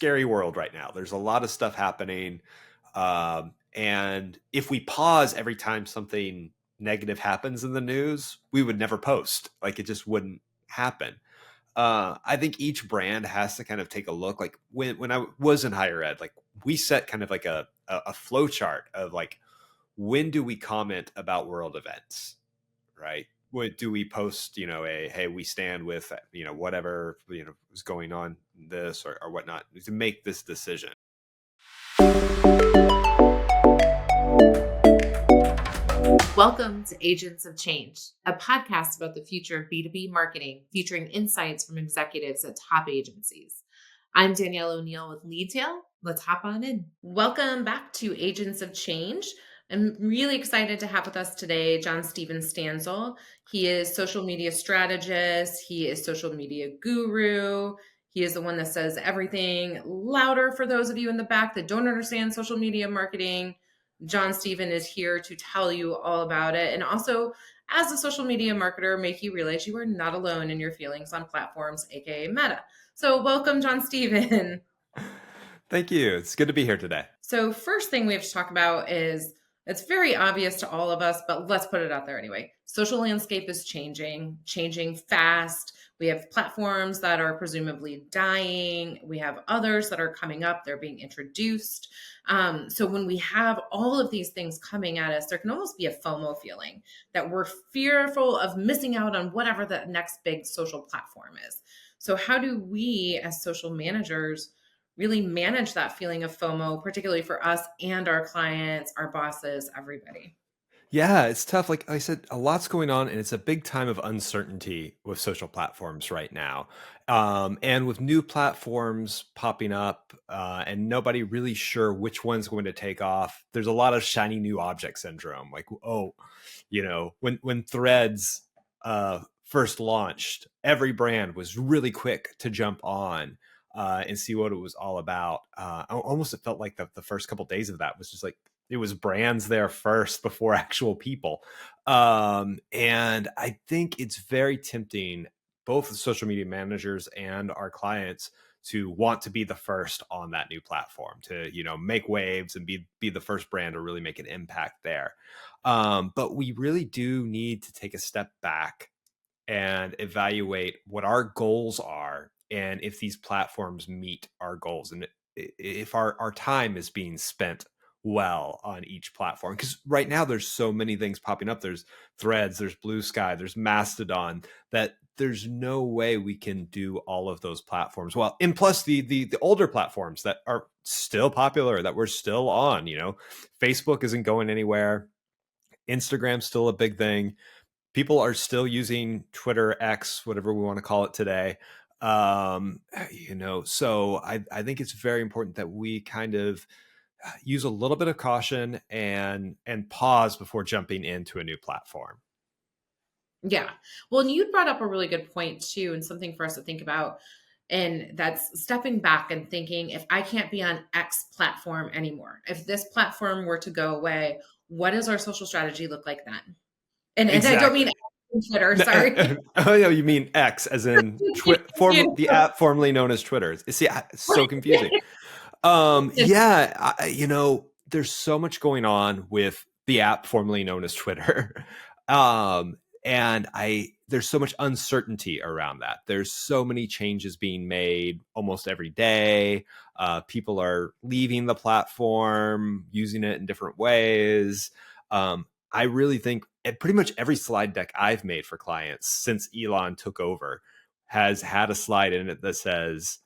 scary world right now. There's a lot of stuff happening. And if we pause every time something negative happens in the news, we would never post. Like it just wouldn't happen. I think each brand has to kind of take a look. Like when I was in higher ed, like we set kind of like a flow chart of like, when do we comment about world events, right? What do we post, hey, we stand with, whatever, is going on this or whatnot to make this decision. Welcome to Agents of Change, a podcast about the future of B2B marketing, featuring insights from executives at top agencies. I'm Danielle O'Neill with Leadtail. Let's hop on in. Welcome back to Agents of Change. I'm really excited to have with us today Jon-Stephen Stansel. He is social media strategist. He is social media guru. He is the one that says everything louder for those of you in the back that don't understand social media marketing. Jon-Stephen is here to tell you all about it. And also, as a social media marketer, make you realize you are not alone in your feelings on platforms, aka Meta. So welcome, Jon-Stephen. Thank you. It's good to be here today. So first thing we have to talk about is, it's very obvious to all of us, but let's put it out there anyway. Social landscape is changing fast. We have platforms that are presumably dying. We have others that are coming up. They're being introduced. So when we have all of these things coming at us, there can almost be a FOMO feeling that we're fearful of missing out on whatever the next big social platform is. So how do we as social managers really manage that feeling of FOMO, particularly for us and our clients, our bosses, everybody? Yeah, it's tough. Like I said, a lot's going on, and it's a big time of uncertainty with social platforms right now. And with new platforms popping up and nobody really sure which one's going to take off, there's a lot of shiny new object syndrome. Like, when Threads first launched, every brand was really quick to jump on and see what it was all about. Almost it felt like the first couple of days of that was just like, it was brands there first before actual people. And I think it's very tempting, both the social media managers and our clients, to want to be the first on that new platform, to, make waves and be the first brand to really make an impact there. But we really do need to take a step back and evaluate what our goals are and if these platforms meet our goals and if our time is being spent well on each platform. Because right now there's so many things popping up. There's Threads, there's Blue Sky, there's Mastodon, that there's no way we can do all of those platforms well. And plus the older platforms that are still popular, that we're still on, Facebook isn't going anywhere. Instagram's still a big thing. People are still using Twitter, X, whatever we want to call it today. So I think it's very important that we kind of use a little bit of caution and pause before jumping into a new platform. Yeah. Well, and you brought up a really good point too, and something for us to think about. And that's stepping back and thinking, if I can't be on X platform anymore, if this platform were to go away, what does our social strategy look like then? And Exactly. I don't mean Twitter, sorry. Oh, no, you mean X, as in the app formerly known as Twitter. See, it's so confusing. There's so much going on with the app formerly known as Twitter. And there's so much uncertainty around that. There's so many changes being made almost every day. People are leaving the platform, using it in different ways. I really think pretty much every slide deck I've made for clients since Elon took over has had a slide in it that says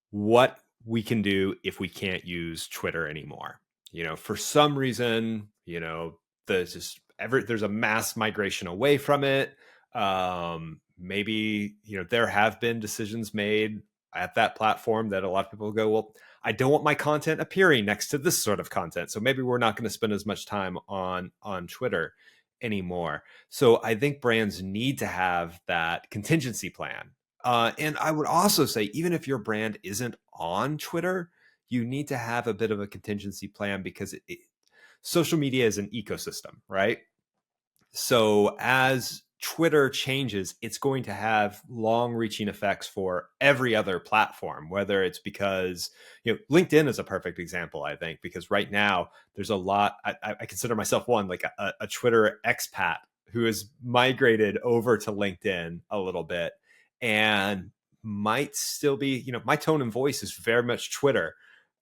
what we can do if we can't use Twitter anymore. For some reason, there's a mass migration away from it. Maybe, there have been decisions made at that platform that a lot of people go, well, I don't want my content appearing next to this sort of content. So maybe we're not going to spend as much time on Twitter anymore. So I think brands need to have that contingency plan. And I would also say, even if your brand isn't on Twitter, you need to have a bit of a contingency plan, because social media is an ecosystem, right? So as Twitter changes, it's going to have long-reaching effects for every other platform, whether it's because, LinkedIn is a perfect example, I think, because right now there's a lot, I consider myself one, like a Twitter expat who has migrated over to LinkedIn a little bit and might still be, my tone and voice is very much Twitter.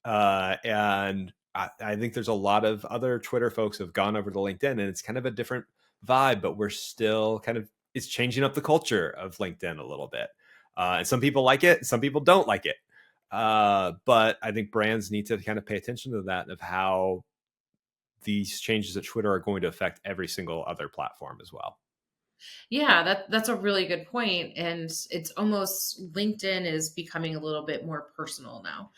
And I think there's a lot of other Twitter folks who have gone over to LinkedIn, and it's kind of a different vibe, but we're still kind of, it's changing up the culture of LinkedIn a little bit. And some people like it, some people don't like it. But I think brands need to kind of pay attention to that, of how these changes at Twitter are going to affect every single other platform as well. Yeah, that's a really good point, and it's almost LinkedIn is becoming a little bit more personal now.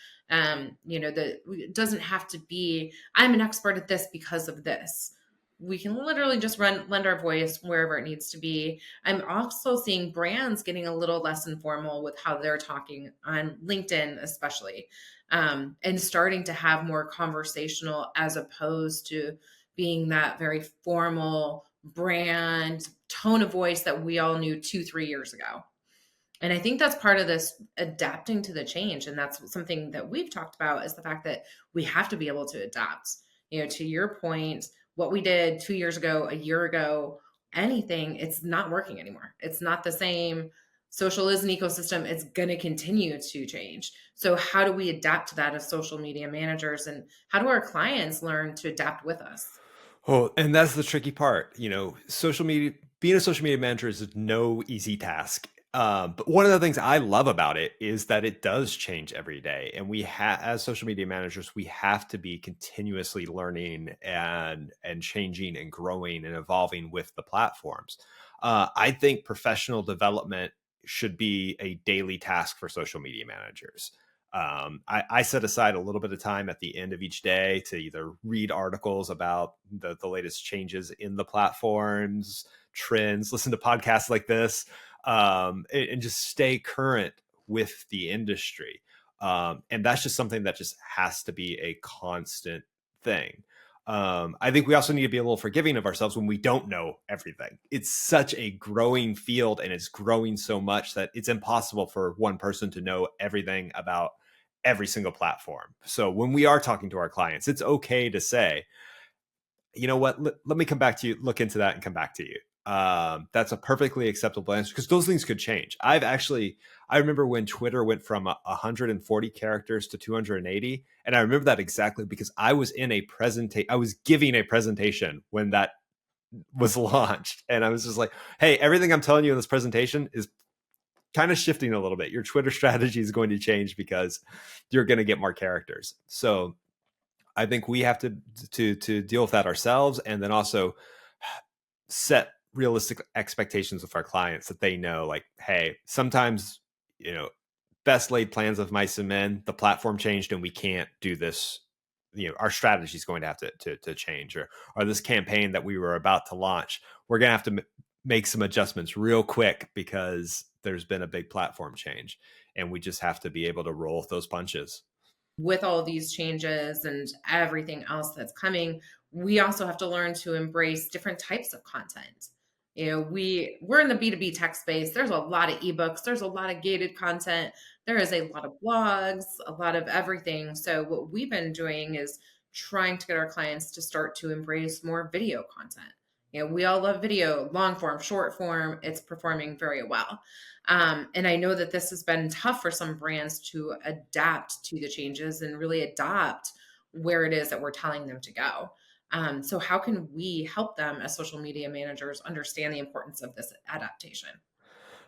It doesn't have to be I'm an expert at this because of this. We can literally just lend our voice wherever it needs to be. I'm also seeing brands getting a little less informal with how they're talking on LinkedIn, especially, and starting to have more conversational as opposed to being that very formal brand tone of voice that we all knew 2, 3 years ago. And I think that's part of this adapting to the change. And that's something that we've talked about, is the fact that we have to be able to adapt. To your point, what we did 2 years ago, a year ago, anything, it's not working anymore. It's not the same. Social is an ecosystem. It's going to continue to change. So how do we adapt to that as social media managers? And how do our clients learn to adapt with us? Oh, and that's the tricky part. Social media, being a social media manager is no easy task. But one of the things I love about it is that it does change every day. And as social media managers, we have to be continuously learning and changing and growing and evolving with the platforms. I think professional development should be a daily task for social media managers. I set aside a little bit of time at the end of each day to either read articles about the latest changes in the platforms, trends, listen to podcasts like this, and just stay current with the industry. And that's just something that just has to be a constant thing. I think we also need to be a little forgiving of ourselves when we don't know everything. It's such a growing field, and it's growing so much that it's impossible for one person to know everything about every single platform. So when we are talking to our clients, it's okay to say, you know what, let me come back to you, look into that and come back to you. That's a perfectly acceptable answer, because those things could change. I remember when Twitter went from 140 characters to 280. And I remember that exactly because I was giving a presentation when that was launched. And I was just like, hey, everything I'm telling you in this presentation is kind of shifting a little bit. Your Twitter strategy is going to change because you're going to get more characters. So I think we have to deal with that ourselves, and then also set realistic expectations with our clients, that they know, like, hey, sometimes, best laid plans of mice and men, the platform changed and we can't do this. Our strategy is going to have to change, or this campaign that we were about to launch, we're going to have to make some adjustments real quick because there's been a big platform change, and we just have to be able to roll with those punches. With all these changes and everything else that's coming, we also have to learn to embrace different types of content. We're in the B2B tech space. There's a lot of ebooks, there's a lot of gated content, there is a lot of blogs, a lot of everything. So what we've been doing is trying to get our clients to start to embrace more video content. We all love video, long form, short form. It's performing very well. And I know that this has been tough for some brands to adapt to the changes and really adopt where it is that we're telling them to go. So, how can we help them as social media managers understand the importance of this adaptation?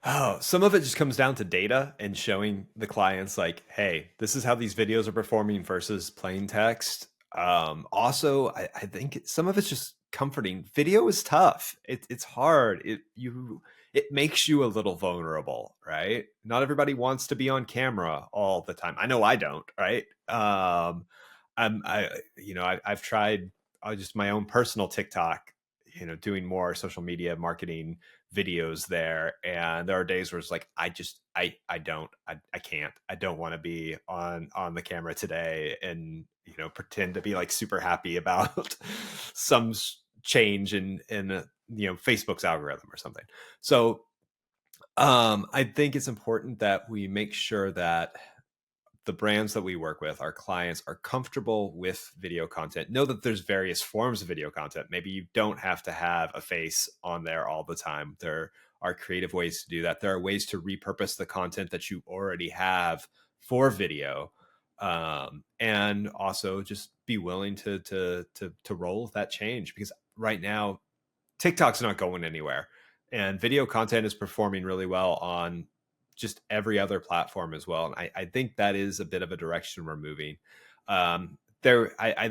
Oh, some of it just comes down to data and showing the clients, like, hey, this is how these videos are performing versus plain text. Also, I think some of it's just comforting. Video is tough. It's hard. It makes you a little vulnerable, right? Not everybody wants to be on camera all the time. I know I don't, right? I've tried just my own personal TikTok, doing more social media marketing videos there, and there are days where it's like, I can't, I don't want to be on the camera today and pretend to be like super happy about some change in Facebook's algorithm or something. So I think it's important that we make sure that the brands that we work with, our clients, are comfortable with video content. Know that there's various forms of video content. Maybe you don't have to have a face on there all the time. There are creative ways to do that. There are ways to repurpose the content that you already have for video, and also just be willing to roll with that change, because right now TikTok's not going anywhere, and video content is performing really well on just every other platform as well. And I think that is a bit of a direction we're moving. I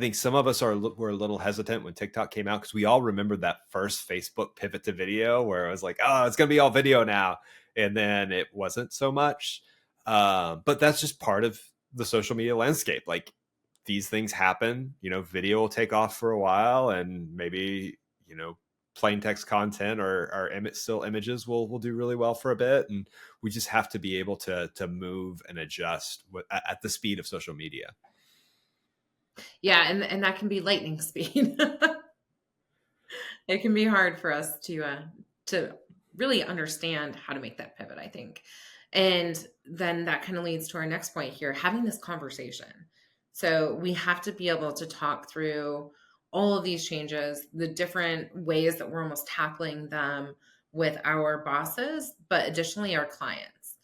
think some of us were a little hesitant when TikTok came out, because we all remembered that first Facebook pivot to video where it was like, oh, it's going to be all video now. And then it wasn't so much. But that's just part of the social media landscape. Like, these things happen, video will take off for a while, and maybe, plain text content or still images will do really well for a bit. And we just have to be able to move and adjust at the speed of social media. Yeah, and that can be lightning speed. It can be hard for us to really understand how to make that pivot, I think. And then that kind of leads to our next point here, having this conversation. So we have to be able to talk through all of these changes, the different ways that we're almost tackling them with our bosses, but additionally our clients,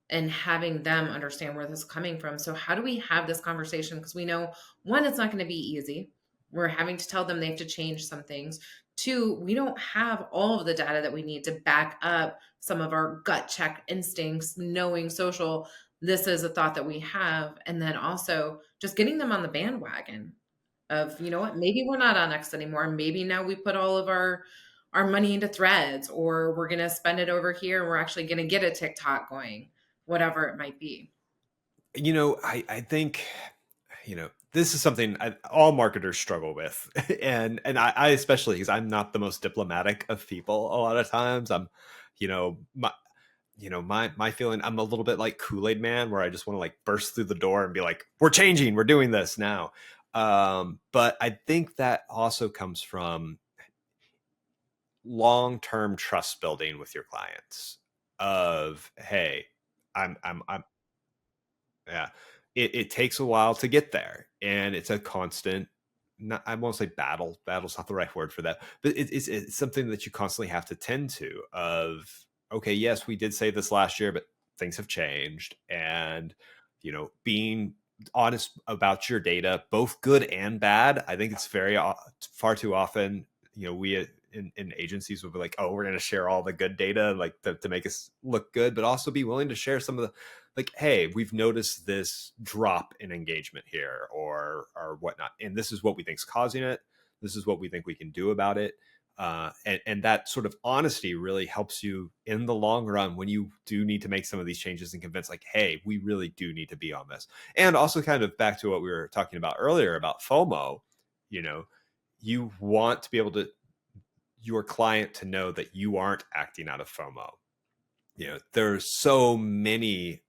and having them understand where this is coming from. So how do we have this conversation? Because we know, one, it's not going to be easy. We're having to tell them they have to change some things. Two, we don't have all of the data that we need to back up some of our gut check instincts, knowing social, this is a thought that we have. And then also just getting them on the bandwagon of, you know what, maybe we're not on X anymore. Maybe now we put all of our money into Threads, or we're going to spend it over here. And we're actually going to get a TikTok going, whatever it might be. I think, this is something all marketers struggle with. And I especially, because I'm not the most diplomatic of people a lot of times. I'm, my feeling, I'm a little bit like Kool-Aid Man, where I just want to like burst through the door and be like, we're changing, we're doing this now. But I think that also comes from long-term trust building with your clients of, hey, I'm yeah, it takes a while to get there, and it's a constant, not, I won't say battle, battle's not the right word for that, but it's something that you constantly have to tend to, of, okay, yes, we did say this last year, but things have changed. And being honest about your data, both good and bad. I think it's far too often, we in agencies will be like, oh, we're going to share all the good data, like to make us look good, but also be willing to share some of the, like, hey, we've noticed this drop in engagement here, or whatnot, and this is what we think is causing it. This is what we think we can do about it. And that sort of honesty really helps you in the long run when you do need to make some of these changes and convince, like, hey, we really do need to be on this. And also, kind of back to what we were talking about earlier about FOMO, you want to be able to, your client to know that you aren't acting out of FOMO. There's so many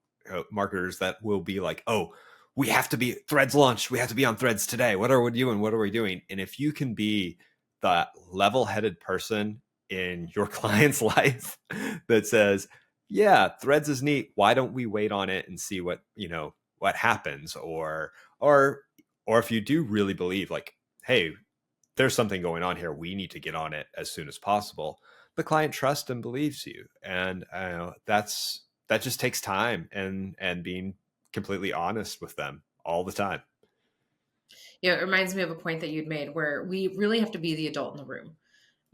marketers that will be like, oh, we have to be Threads launched, we have to be on Threads today, what are we doing, what are we doing? And if you can be that level-headed person in your client's life that says, yeah, Threads is neat, why don't we wait on it and see what happens? Or if you do really believe, like, hey, there's something going on here, we need to get on it as soon as possible, the client trusts and believes you. And that just takes time, and being completely honest with them all the time. Yeah, it reminds me of a point that you'd made where we really have to be the adult in the room.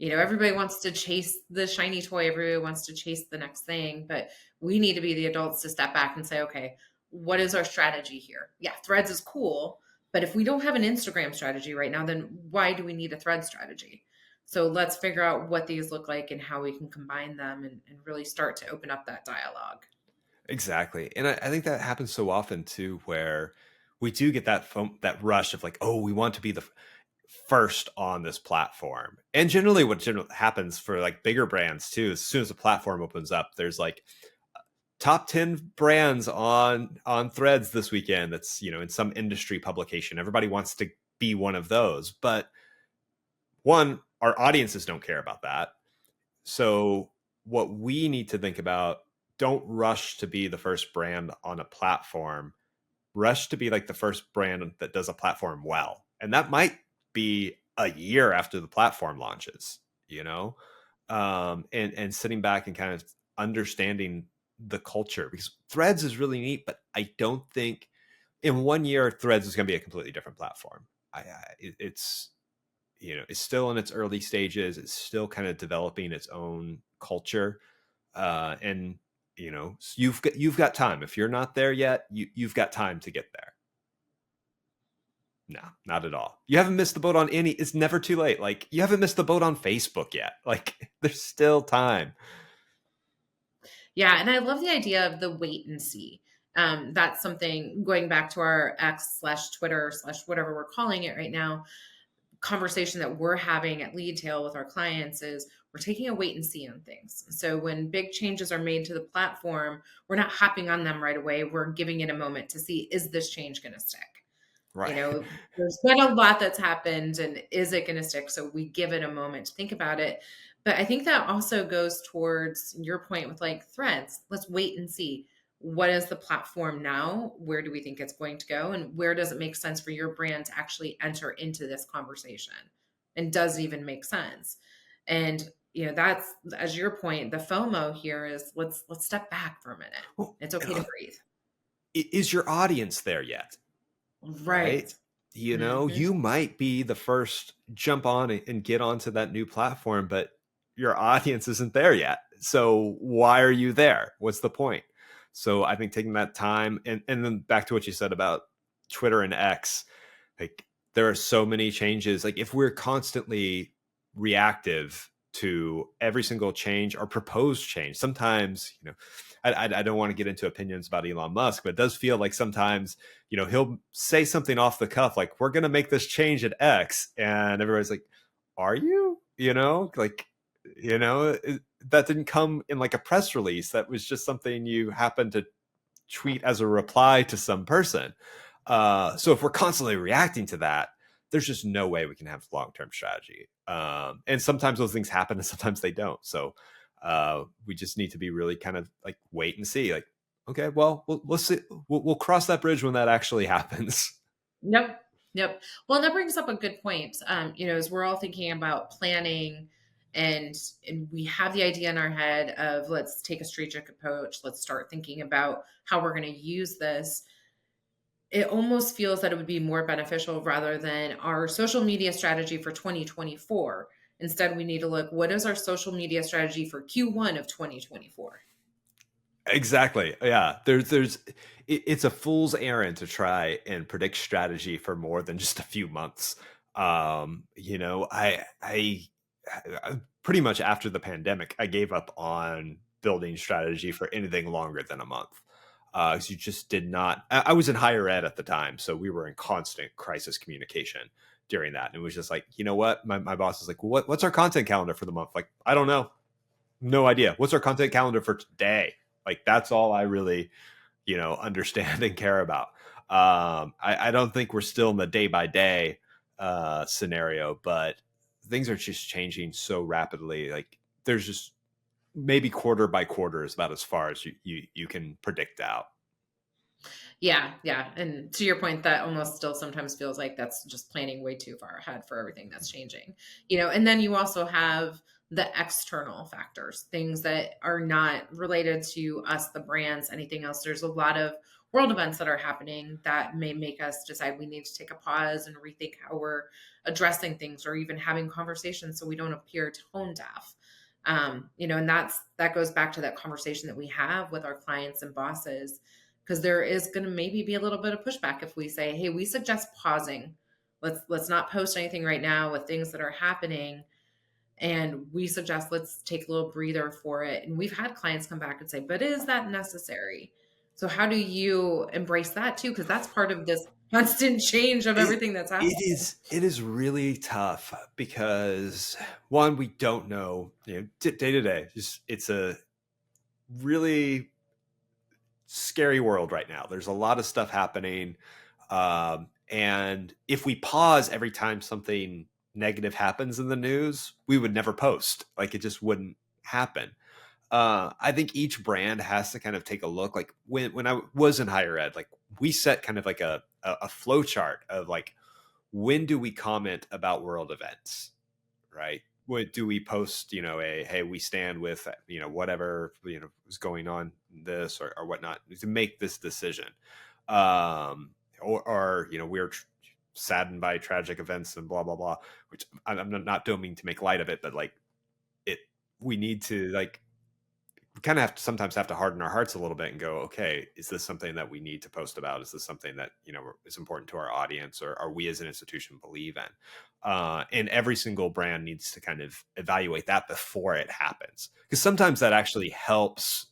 Everybody wants to chase the shiny toy, everybody wants to chase the next thing, but we need to be the adults to step back and say, okay, what is our strategy here? Yeah, Threads is cool, but if we don't have an Instagram strategy right now, then why do we need a Thread strategy? So let's figure out what these look like and how we can combine them, and really start to open up that dialogue. Exactly. And I think that happens so often too, where we do get that rush of like, oh, we want to be the first on this platform. And generally what happens for like bigger brands too, as soon as the platform opens up, there's like top 10 brands on Threads this weekend. That's, in some industry publication. Everybody wants to be one of those. But one, our audiences don't care about that. So what we need to think about, don't rush to be the first brand on a platform. Rush to be like the first brand that does a platform well. And that might be a year after the platform launches, you know? And sitting back and kind of understanding the culture, because Threads is really neat, but I don't think in 1 year Threads is going to be a completely different platform. It's it's still in its early stages. It's still kind of developing its own culture, and you've got time. If you're not there yet, you've got time to get there. No, not at all. You haven't missed the boat on any. It's never too late. Like, you haven't missed the boat on Facebook yet. Like, there's still time. Yeah, and I love the idea of the wait and see. That's something going back to our X/Twitter/ whatever we're calling it right now, conversation that we're having at Leadtail with our clients is we're taking a wait and see on things. So when big changes are made to the platform, we're not hopping on them right away. We're giving it a moment to see, is this change going to stick? Right. There's been a lot that's happened, and is it going to stick? So we give it a moment to think about it. But I think that also goes towards your point with like Threads. Let's wait and see. What is the platform now? Where do we think it's going to go? And where does it make sense for your brand to actually enter into this conversation? And does it even make sense? And that's, as your point, the FOMO here is let's step back for a minute. Well, It's okay to breathe. is your audience there yet? Right. Right. You might be the first jump on and get onto that new platform, but your audience isn't there yet. So why are you there? What's the point? So I think taking that time, and then back to what you said about Twitter and X, like, there are so many changes. Like, if we're constantly reactive to every single change or proposed change, sometimes, I don't want to get into opinions about Elon Musk, but it does feel like sometimes, he'll say something off the cuff, like, we're going to make this change at X. And everybody's like, are you? That didn't come in like a press release. That was just something you happened to tweet as a reply to some person. So if we're constantly reacting to that, there's just no way we can have long-term strategy. And sometimes those things happen and sometimes they don't. So we just need to be really kind of like wait and see. Like, okay, well, we'll see. We'll cross that bridge when that actually happens. Yep. Yep. Well, that brings up a good point. As we're all thinking about planning and we have the idea in our head of let's take a strategic approach, let's start thinking about how we're going to use this. It almost feels that it would be more beneficial rather than our social media strategy for 2024. Instead, we need to look, what is our social media strategy for Q1 of 2024? Exactly. Yeah. It's a fool's errand to try and predict strategy for more than just a few months. I pretty much after the pandemic, I gave up on building strategy for anything longer than a month. Because you just did not. I was in higher ed at the time, so we were in constant crisis communication during that. And it was just like, you know what? My boss was like, well, what's our content calendar for the month? Like, I don't know. No idea. What's our content calendar for today? Like, that's all I really, understand and care about. I don't think we're still in the day by day scenario, but things are just changing so rapidly. Like, there's just maybe quarter by quarter is about as far as you can predict out. Yeah, yeah. And to your point, that almost still sometimes feels like that's just planning way too far ahead for everything that's changing. And then you also have the external factors, things that are not related to us, the brands, anything else. There's a lot of world events that are happening that may make us decide we need to take a pause and rethink how we're addressing things or even having conversations so we don't appear tone deaf. And that goes back to that conversation that we have with our clients and bosses, because there is going to maybe be a little bit of pushback if we say, hey, we suggest pausing. Let's not post anything right now with things that are happening. And we suggest let's take a little breather for it. And we've had clients come back and say, but is that necessary? So how do you embrace that too? Because that's part of this constant change of everything that's happening. It is really tough because, one, we don't know, day to day. It's a really scary world right now. There's a lot of stuff happening. And if we pause every time something negative happens in the news, we would never post. Like, it just wouldn't happen. I think each brand has to kind of take a look. Like when I was in higher ed, like we set kind of like a flow chart of like, when do we comment about world events, right? What do we post, hey, we stand with, whatever, is going on this or whatnot to make this decision. Or we're saddened by tragic events and blah, blah, blah, which don't mean to make light of it, but like it, we need to like, we kind of have to sometimes have to harden our hearts a little bit and go, okay, is this something that we need to post about? Is this something that, is important to our audience, or are we as an institution believe in? And every single brand needs to kind of evaluate that before it happens. Because sometimes that actually helps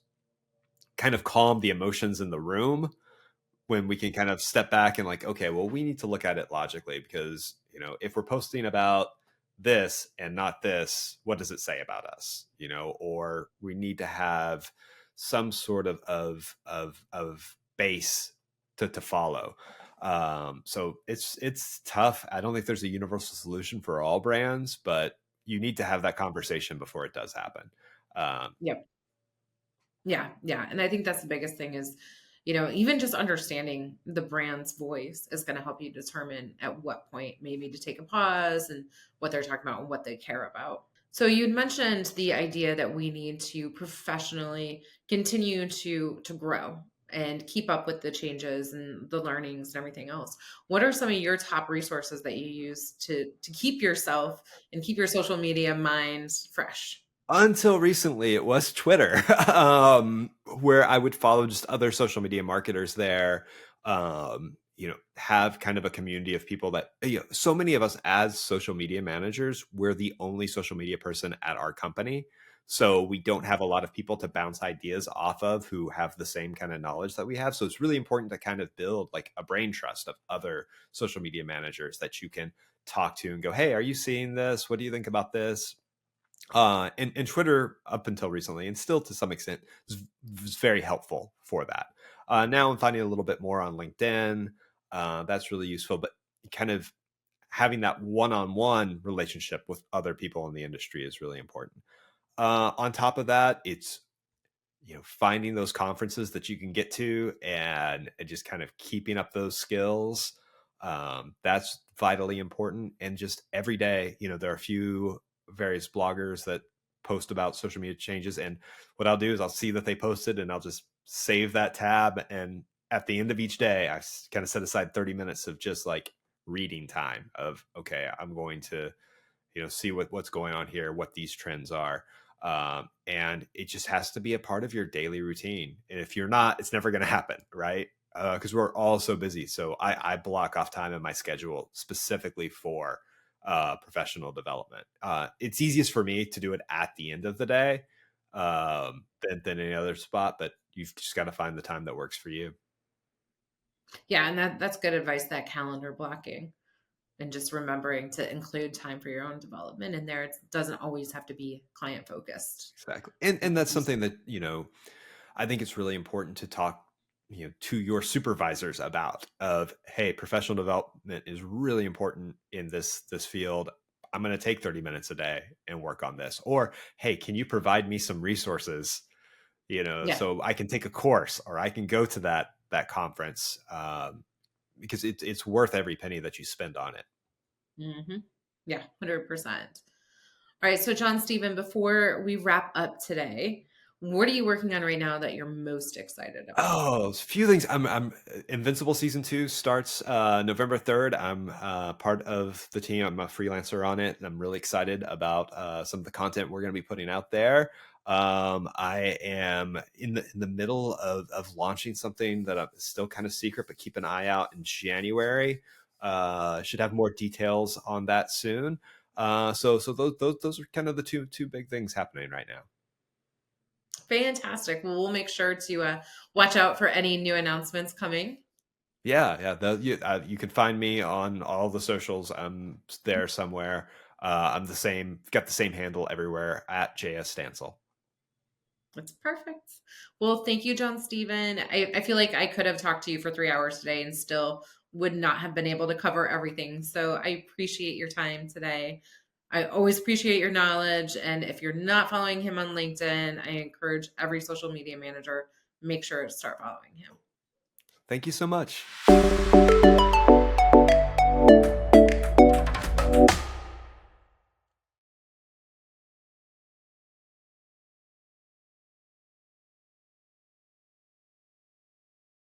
kind of calm the emotions in the room when we can kind of step back and like, okay, well, we need to look at it logically, because, if we're posting about this and not this, what does it say about us? Or we need to have some sort of base to follow. So it's tough. I don't think there's a universal solution for all brands, but you need to have that conversation before it does happen. Um, Yep. Yeah, yeah, and I think that's the biggest thing is, even just understanding the brand's voice is going to help you determine at what point maybe to take a pause and what they're talking about and what they care about. So you'd mentioned the idea that we need to professionally continue to grow and keep up with the changes and the learnings and everything else. What are some of your top resources that you use to keep yourself and keep your social media minds fresh? Until recently, it was Twitter, where I would follow just other social media marketers there. Have kind of a community of people that, so many of us as social media managers, we're the only social media person at our company. So we don't have a lot of people to bounce ideas off of who have the same kind of knowledge that we have. So it's really important to kind of build like a brain trust of other social media managers that you can talk to and go, hey, are you seeing this? What do you think about this? And Twitter up until recently, and still to some extent, was very helpful for that. Now I'm finding a little bit more on LinkedIn. That's really useful, but kind of having that one-on-one relationship with other people in the industry is really important. On top of that, it's finding those conferences that you can get to and just kind of keeping up those skills. That's vitally important. And just every day, there are a few various bloggers that post about social media changes. And what I'll do is I'll see that they posted and I'll just save that tab. And at the end of each day, I kind of set aside 30 minutes of just like reading time of, okay, I'm going to, see what's going on here, what these trends are. And it just has to be a part of your daily routine. And if you're not, it's never going to happen, right? Because we're all so busy. So I block off time in my schedule specifically for professional development. It's easiest for me to do it at the end of the day than any other spot, but you've just got to find the time that works for you. Yeah, and that's good advice, that calendar blocking and just remembering to include time for your own development in there. It doesn't always have to be client focused. Exactly. And that's something that, I think it's really important to talk, to your supervisors about of, hey, professional development is really important in this field. I'm going to take 30 minutes a day and work on this. Or, hey, can you provide me some resources, Yeah. so I can take a course or I can go to that conference, because it's worth every penny that you spend on it. hmm Yeah, 100%. All right. So, Jon-Stephen, before we wrap up today, what are you working on right now that you're most excited about? Oh, a few things. I'm Invincible season 2 starts November 3rd. I'm part of the team. I'm a freelancer on it, and I'm really excited about some of the content we're going to be putting out there. I am in the middle of launching something that I'm still kind of secret, but keep an eye out in January. Should have more details on that soon. So those are kind of the two big things happening right now. Fantastic. Well, we'll make sure to watch out for any new announcements coming. Yeah, yeah. You can find me on all the socials. I'm there somewhere. I'm got the same handle everywhere at JS Stansel. That's perfect. Well, thank you, Jon-Stephen. I feel like I could have talked to you for 3 hours today and still would not have been able to cover everything. So I appreciate your time today. I always appreciate your knowledge. And if you're not following him on LinkedIn, I encourage every social media manager, make sure to start following him. Thank you so much.